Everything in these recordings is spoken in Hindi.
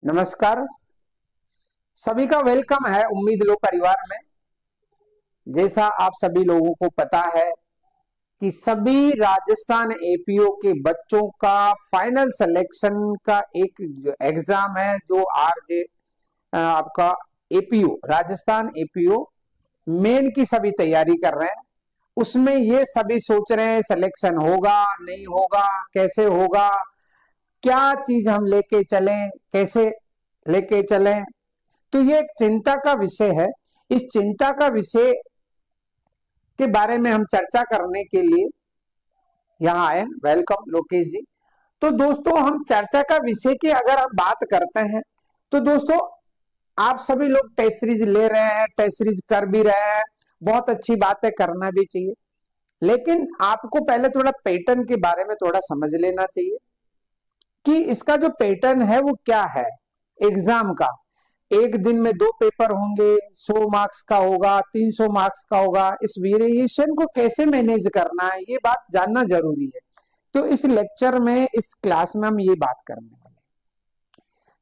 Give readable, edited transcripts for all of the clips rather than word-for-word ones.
नमस्कार। सभी का वेलकम है उम्मीद लो परिवार में। जैसा आप सभी लोगों को पता है कि सभी राजस्थान एपीओ के बच्चों का फाइनल सिलेक्शन का एक एग्जाम है जो आरजे आपका एपीओ राजस्थान एपीओ मेन की सभी तैयारी कर रहे हैं। उसमें ये सभी सोच रहे हैं सिलेक्शन होगा नहीं होगा, कैसे होगा, क्या चीज हम लेके चलें, कैसे लेके चलें। तो ये एक चिंता का विषय है। इस चिंता का विषय के बारे में हम चर्चा करने के लिए यहाँ आए। वेलकम लोकेश जी। तो दोस्तों, हम चर्चा का विषय की अगर हम बात करते हैं तो दोस्तों, आप सभी लोग टेस्ट सीरीज ले रहे हैं, टेस्ट सीरीज कर भी रहे हैं, बहुत अच्छी बात है, करना भी चाहिए। लेकिन आपको पहले थोड़ा पैटर्न के बारे में थोड़ा समझ लेना चाहिए कि इसका जो पैटर्न है वो क्या है। एग्जाम का एक दिन में दो पेपर होंगे, 100 मार्क्स का होगा, 300 मार्क्स का होगा। इस वेरिएशन को कैसे मैनेज करना है ये बात जानना जरूरी है। तो इस लेक्चर में, इस क्लास में हम ये बात करने वाले हैं।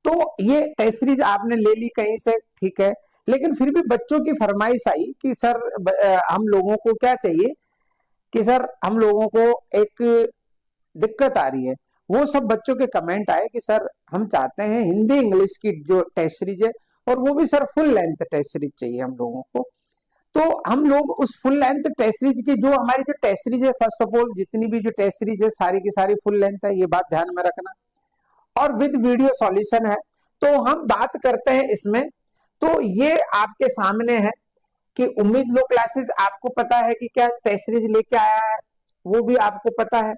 तो ये टेस्ट सीरीज आपने ले ली कहीं से, ठीक है, लेकिन फिर भी बच्चों की फरमाइश आई कि सर हम लोगों को क्या चाहिए कि सर हम लोगों को एक दिक्कत आ रही है। वो सब बच्चों के कमेंट आए कि सर हम चाहते हैं हिंदी इंग्लिश की जो टेस्ट सीरीज है, और वो भी sir full length test series चाहिए हम लोगों को। तो हम लोग उस फुल लेंथ टेस्ट सीरीज की, जो हमारी जो टेस्ट सीरीज है, फर्स्ट ऑफ ऑल जितनी भी जो टेस्ट सीरीज है सारी की सारी फुल लेंथ है, ये बात ध्यान में रखना, और विद वीडियो सॉल्यूशन है। तो हम बात करते हैं इसमें। तो ये आपके सामने है कि उम्मीद लो क्लासेस, आपको पता है कि क्या टेस्ट सीरीज लेके आया है, वो भी आपको पता है।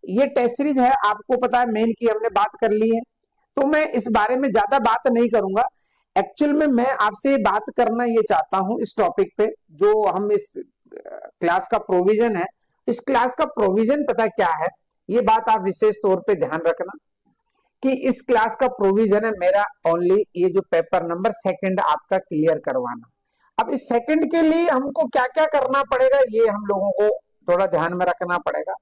ये टेस्ट सीरीज है, आपको पता है, मेन की हमने बात कर ली है। तो मैं इस बारे में ज्यादा बात नहीं करूंगा। एक्चुअल में मैं आपसे बात करना ये चाहता हूं इस टॉपिक पे, जो हम इस क्लास का प्रोविजन है। इस क्लास का प्रोविजन पता क्या है, ये बात आप विशेष तौर पे ध्यान रखना कि इस क्लास का प्रोविजन है मेरा ओनली ये जो पेपर नंबर सेकंड आपका क्लियर करवाना। अब इस सेकंड के लिए हमको क्या क्या करना पड़ेगा ये हम लोगों को थोड़ा ध्यान में रखना पड़ेगा।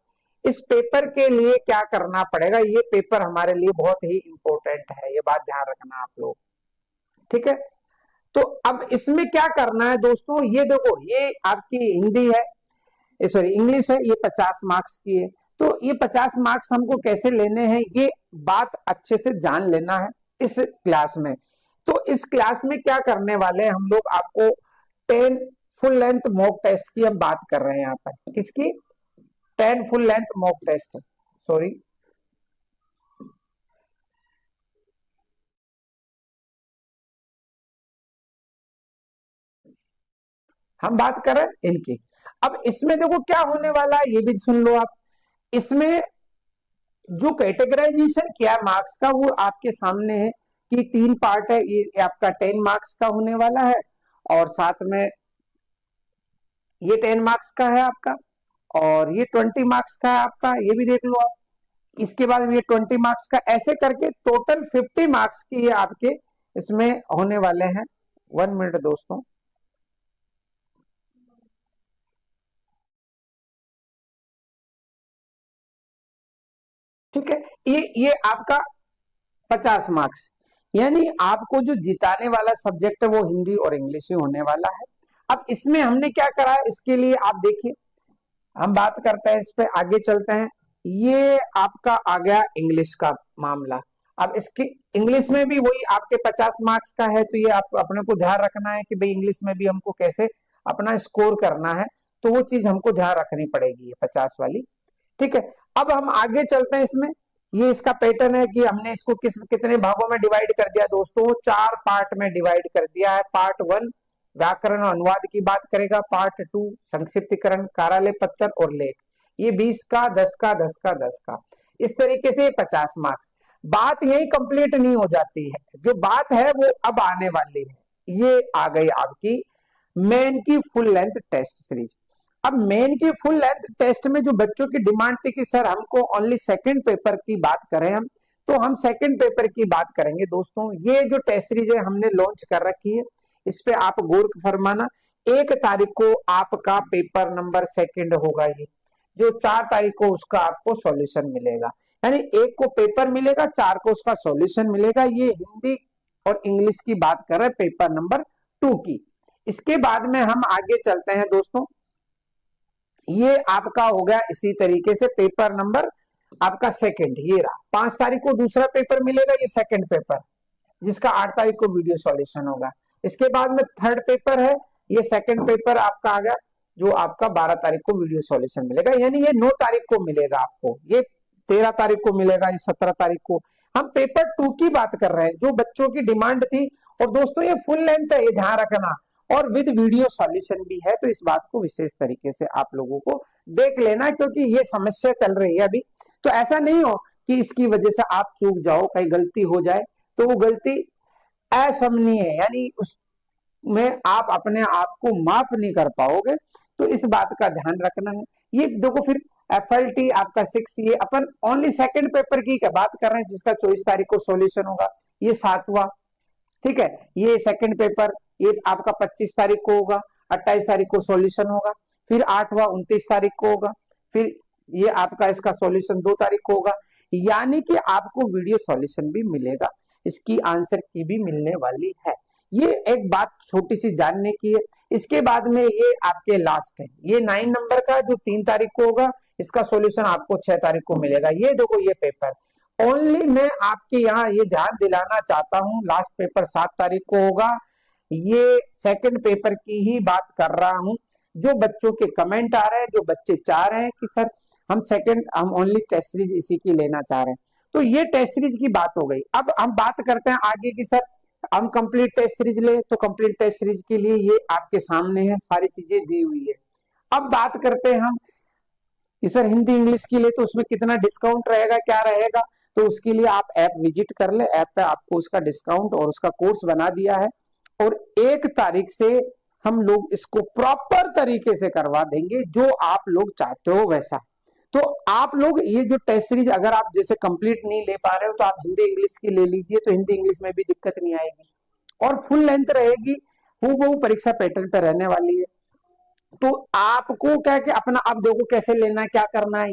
इस पेपर के लिए क्या करना पड़ेगा, ये पेपर हमारे लिए बहुत ही इंपॉर्टेंट है, ये बात ध्यान रखना आप लोग, ठीक है। तो अब इसमें क्या करना है दोस्तों, ये देखो, ये आपकी हिंदी है, सॉरी इंग्लिश है, ये 50 मार्क्स की है। तो ये 50 मार्क्स हमको कैसे लेने हैं ये बात अच्छे से जान लेना है इस क्लास में। तो इस क्लास में क्या करने वाले हैं हम लोग, आपको 10 फुल लेंथ मॉक टेस्ट की हम बात कर रहे हैं यहाँ पर। किसकी? 10 full length mock test, sorry, हम बात कर रहे हैं इनकी। अब इसमें देखो क्या होने वाला है, ये भी सुन लो आप। इसमें जो कैटेगराइजेशन किया मार्क्स का वो आपके सामने है कि 3 पार्ट है। ये आपका 10 मार्क्स का होने वाला है, और साथ में ये 10 मार्क्स का है आपका, और ये 20 मार्क्स का है आपका, ये भी देख लो आप। इसके बाद ये 20 मार्क्स का, ऐसे करके टोटल 50 मार्क्स की ये आपके इसमें होने वाले हैं। 1 मिनट दोस्तों, ठीक है। ये आपका 50 मार्क्स, यानी आपको जो जिताने वाला सब्जेक्ट है वो हिंदी और इंग्लिश ही होने वाला है। अब इसमें हमने क्या करा है, इसके लिए आप देखिए, हम बात करते हैं, इस पे आगे चलते हैं। ये आपका आ गया इंग्लिश का मामला। अब इसकी इंग्लिश में भी वही आपके 50 मार्क्स का है, तो ये आप अपने को ध्यान रखना है कि भाई इंग्लिश में भी हमको कैसे अपना स्कोर करना है। तो वो चीज हमको ध्यान रखनी पड़ेगी, ये 50 वाली, ठीक है। अब हम आगे चलते हैं इसमें। ये इसका पैटर्न है कि हमने इसको कितने भागों में डिवाइड कर दिया दोस्तों, 4 पार्ट में डिवाइड कर दिया है। पार्ट 1 व्याकरण और अनुवाद की बात करेगा, पार्ट 2 संक्षिप्तीकरण, काराले पत्तर और लेख। ये 20 का, 10 का, 10 का, 10 का, इस तरीके से 50 मार्क्स। बात यही कंप्लीट नहीं हो जाती है, जो बात है वो अब आने वाली है। ये आ गई आपकी मेन की फुल लेंथ टेस्ट सीरीज। अब मेन की फुल लेंथ टेस्ट में जो बच्चों की डिमांड थी कि सर हमको ओनली सेकंड पेपर की बात करें हम, तो हम सेकंड पेपर की बात करेंगे दोस्तों। ये जो टेस्ट सीरीज है हमने लॉन्च कर रखी है, इस पे आप गौर फरमाना। 1 तारीख को आपका पेपर नंबर सेकंड होगा, ये जो 4 तारीख को उसका आपको सॉल्यूशन मिलेगा। यानी एक को पेपर मिलेगा, 4 को उसका सॉल्यूशन मिलेगा। ये हिंदी और इंग्लिश की बात कर रहे हैं पेपर नंबर 2 की। इसके बाद में हम आगे चलते हैं दोस्तों, ये आपका हो गया इसी तरीके से पेपर नंबर आपका सेकंड, ये रहा। 5 तारीख को दूसरा पेपर मिलेगा, ये सेकंड पेपर, जिसका 8 तारीख को वीडियो सॉल्यूशन होगा। इसके बाद में थर्ड पेपर है, ये सेकंड पेपर आपका आ गया, जो आपका 12 तारीख को वीडियो सॉल्यूशन मिलेगा। यानी ये 9 तारीख को मिलेगा आपको, ये 13 तारीख को मिलेगा, ये 17 तारीख को। हम पेपर 2 की बात कर रहे हैं, जो बच्चों की डिमांड थी। और दोस्तों ये फुल लेंथ है, ये ध्यान रखना, और विद वीडियो सॉल्यूशन भी है। तो इस बात को विशेष तरीके से आप लोगों को देख लेना, क्योंकि ये समस्या चल रही है अभी। तो ऐसा नहीं हो कि इसकी वजह से आप चूक जाओ, कहीं गलती हो जाए, तो वो गलती अक्षमनीय है, यानी उसमें आप अपने आप को माफ नहीं कर पाओगे। तो इस बात का ध्यान रखना है। ये देखो फिर FLT आपका 6, ये अपन ओनली सेकंड पेपर की बात कर रहे हैं, जिसका 24 तारीख को सॉल्यूशन होगा, ये 7वां, ठीक है। ये सेकंड पेपर ये आपका 25 तारीख को होगा, 28 तारीख को सॉल्यूशन होगा, फिर 8वां 29 तारीख को होगा, फिर ये आपका इसका सॉल्यूशन 2 तारीख को होगा। यानी कि आपको वीडियो सॉल्यूशन भी मिलेगा, इसकी आंसर की भी मिलने वाली है। ये एक बात छोटी सी जानने की है। इसके बाद में ये आपके लास्ट है, ये 9 नंबर का जो 3 तारीख को होगा, इसका सॉल्यूशन आपको 6 तारीख को मिलेगा। ये देखो ये पेपर ओनली मैं आपके यहाँ ये ध्यान दिलाना चाहता हूँ, लास्ट पेपर 7 तारीख को होगा। ये सेकंड पेपर की ही बात कर रहा हूँ। जो बच्चों के कमेंट आ रहे हैं, जो बच्चे चाह रहे हैं कि सर हम ओनली टेस्ट सीरीज इसी की लेना चाह रहे हैं, तो ये टेस्ट सीरीज की बात हो गई। अब हम बात करते हैं आगे की, सर हम कंप्लीट टेस्ट सीरीज ले, तो कंप्लीट टेस्ट सीरीज के लिए ये आपके सामने है, सारी चीजें दी हुई है। अब बात करते हैं हम कि सर हिंदी इंग्लिश के लिए, तो उसमें कितना डिस्काउंट रहेगा, क्या रहेगा। तो उसके लिए आप ऐप विजिट कर ले, ऐप पे आपको उसका डिस्काउंट और उसका कोर्स बना दिया है। और 1 तारीख से हम लोग इसको प्रॉपर तरीके से करवा देंगे, जो आप लोग चाहते हो वैसा। तो आप लोग ये जो टेस्ट सीरीज अगर आप जैसे कंप्लीट नहीं ले पा रहे हो, तो आप हिंदी इंग्लिश की ले लीजिए, तो हिंदी इंग्लिश में भी दिक्कत नहीं आएगी, और फुल लेंथ रहेगी, हूबहू परीक्षा पैटर्न पे रहने वाली है। तो आपको क्या कि अपना आप देखो कैसे लेना है, क्या करना है।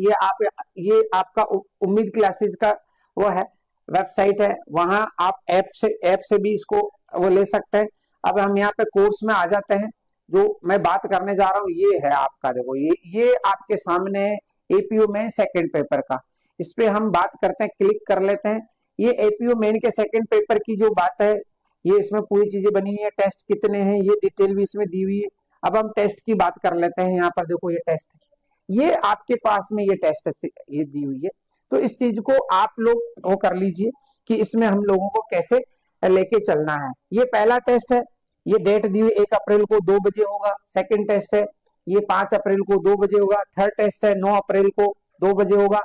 ये आपका उम्मीद क्लासेस का वो है, वेबसाइट है, वहां आप ऐप से भी इसको वो ले सकते हैं। अब हम यहाँ पे कोर्स में आ जाते हैं। जो मैं बात करने जा रहा हूँ ये है आपका, देखो ये आपके सामने है, एपीओ मेन सेकंड पेपर का। इस पे हम बात करते हैं, क्लिक कर लेते हैं। ये एपीओ मेन के सेकंड पेपर की जो बात है, ये इसमें पूरी चीजें बनी हुई है, टेस्ट कितने हैं ये डिटेल भी इसमें दी हुई है। अब हम टेस्ट की बात कर लेते हैं। यहाँ पर देखो ये टेस्ट है, ये आपके पास में ये टेस्ट ये दी हुई है। तो इस चीज को आप लोग वो कर लीजिए कि इसमें हम लोगों को कैसे लेके चलना है। ये पहला टेस्ट है, ये डेट दी हुई 1 अप्रैल को 2 बजे होगा। सेकंड टेस्ट है, ये 5 अप्रैल को 2 बजे होगा। थर्ड टेस्ट है 9 अप्रैल को 2 बजे होगा,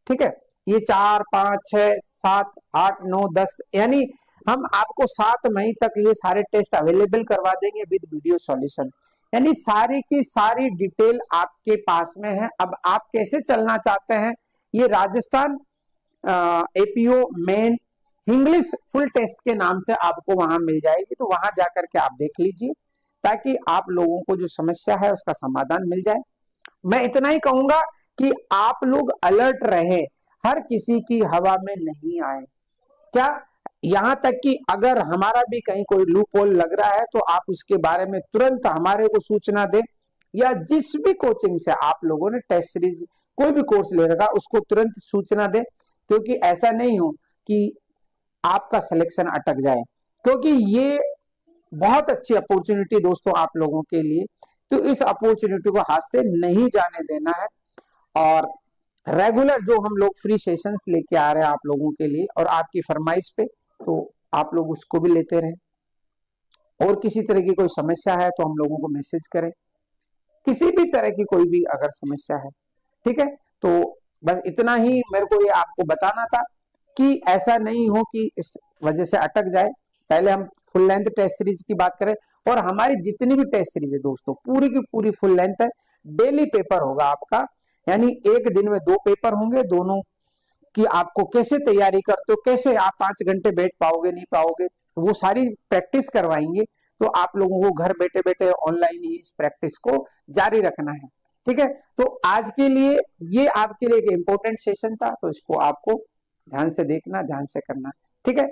ठीक है। ये 4, 5, 6, 7, 8, 9, 10, यानी हम आपको 7 मई तक ये सारे टेस्ट अवेलेबल करवा देंगे विद वीडियो सॉल्यूशन। यानी सारी की सारी डिटेल आपके पास में है। अब आप कैसे चलना चाहते हैं, ये Rajasthan APO main English full test के नाम से आपको वहां मिल जाएगी। तो वहां जाकर के आप देख लीजिए, ताकि आप लोगों को जो समस्या है उसका समाधान मिल जाए। मैं इतना ही कहूंगा कि आप लोग अलर्ट रहे, हर किसी की हवा में नहीं आए। क्या यहाँ तक कि अगर हमारा भी कहीं कोई लूप होल लग रहा है, तो आप उसके बारे में तुरंत हमारे को सूचना दे, या जिस भी कोचिंग से आप लोगों ने टेस्ट सीरीज कोई भी कोर्स ले रखा उसको तुरंत सूचना दे, क्योंकि ऐसा नहीं हो कि आपका सिलेक्शन अटक जाए। क्योंकि ये बहुत अच्छी अपॉर्चुनिटी दोस्तों आप लोगों के लिए, तो इस अपॉर्चुनिटी को हाथ से नहीं जाने देना है। और रेगुलर जो हम लोग फ्री सेशंस लेके आ रहे हैं आप लोगों के लिए, और आपकी फरमाइश पे, तो आप लोग उसको भी लेते रहें। और किसी तरह की कोई समस्या है तो हम लोगों को मैसेज करें, किसी भी तरह की कोई भी अगर समस्या है, ठीक है। तो बस इतना ही मेरे को ये आपको बताना था कि ऐसा नहीं हो कि इस वजह से अटक जाए। पहले हम फुल लेंथ टेस्ट सीरीज की बात करें, और हमारी जितनी भी टेस्ट सीरीज है दोस्तों पूरी की पूरी फुल लेंथ है। डेली पेपर होगा आपका, यानी एक दिन में 2 पेपर होंगे। दोनों की आपको कैसे तैयारी करते हो, कैसे आप 5 घंटे बैठ पाओगे नहीं पाओगे, वो सारी प्रैक्टिस करवाएंगे। तो आप लोगों को घर बैठे बैठे ऑनलाइन ही इस प्रैक्टिस को जारी रखना है, ठीक है, तो आज के लिए ये आपके लिए एक इंपॉर्टेंट सेशन था, तो इसको आपको ध्यान से देखना, ध्यान से करना। ठीक है,